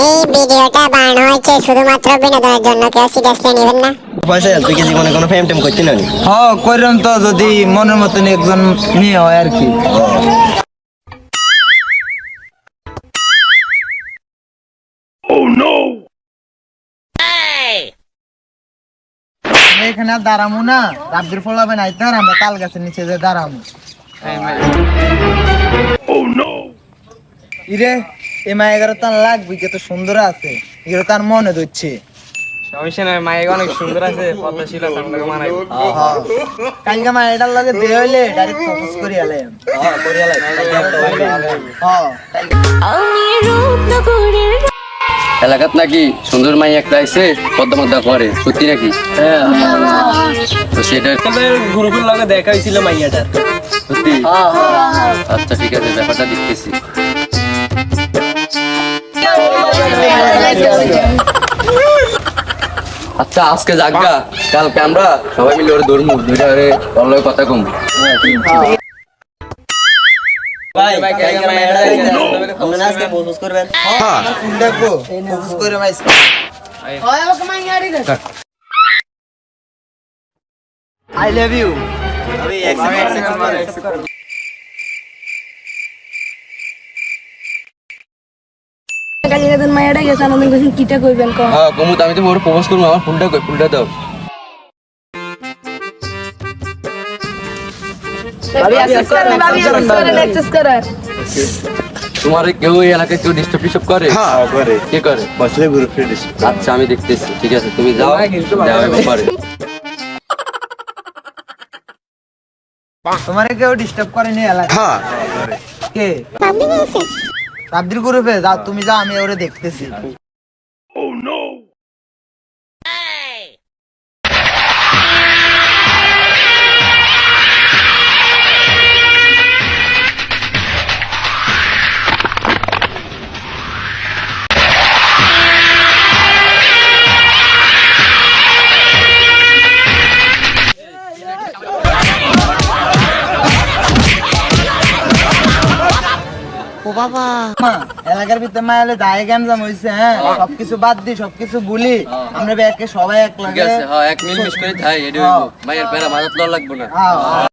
এই ভিডিওটা বানানো হয়েছে শুধুমাত্র বিনোদনের জন্য, কেউ সিরিয়াসলি নেবেন না। পয়সা তুই কি জীবনে কোনো ফেম টেম করতে নানি? হ্যাঁ কইরাম তো, যদি মনের মতন একজন মেয়ে হয় আর কি। আমরা এখানে আর দাঁড়ামু না, রাব্বির ফলাবে নাই তার, আমরা তাল গাছের নিচে যে দাঁড়ামু। ইরে এই মায়ের তার লাগবে, কত সুন্দর আছে, এগুলো তার মনে ধরছে। সমস্যা নাই, মাইক অনেক সুন্দর আছে, পদ্মশীল আছে, আপনাকে মানাই। কালকে মায়েরটার লগে বিয়ে হইলে ডাইরেক্ট প্রপোজ করি আলে। এলাকাত নাকি সুন্দর মাই একটা আইছে, পদ্মা করে, সত্যি নাকি? তো সেটা গ্রুপের লগে দেখা হয়েছিল মাইয়াটার। সত্যি? আচ্ছা ঠিক আছে, ব্যাপারটা দেখতেছি। আচ্ছা আজকে জাগা, কালকে আমরা সবাই মিলে ওরে ধরমু, ধরে ওরে ওর লগে কথা কম। আমরা আজকে প্রপোজ করবেন? ফোন দেখবো, প্রপোজ করে মাইস। I love you. আমি accept করে। মায়াটা গেছে আমাদের কাছে কিটা কইবেন কম। হ্যাঁ কমু, আমি তো ওরে প্রপোজ করবো, আমার ফোনটা কই, ফোনটা দাও। তোমার কেউ এই এলাকায় কেউ ডিস্টার্ব টিস্টার্ব করে? হ্যাঁ করে। কে করে? বসলে গ্রুপ ফ্রেন্ড। আচ্ছা আমি দেখতেছি, ঠিক আছে তুমি যাও, দেখা হবে পরে। তোমারে কেউ ডিস্টার্ব করেনি এলাকা? হ্যাঁ কে? রাব্বির গ্রুপে যাও, তুমি যাও, আমি ওরে দেখতেছি। মা, এলাকার ভিতরে মায়ালে দায় গ্যামজাম হইছে। হ্যাঁ সবকিছু বাদ দি, সবকিছু ভুলি, আমরা ব্যাকে সবাই এক ঠিক লাগে। আছে, হ্যাঁ এক মিল মিস করে থাই, এটা হইবো। মায়ের প্যারা মাথাত লওয়া লাগবো না। হ্যাঁ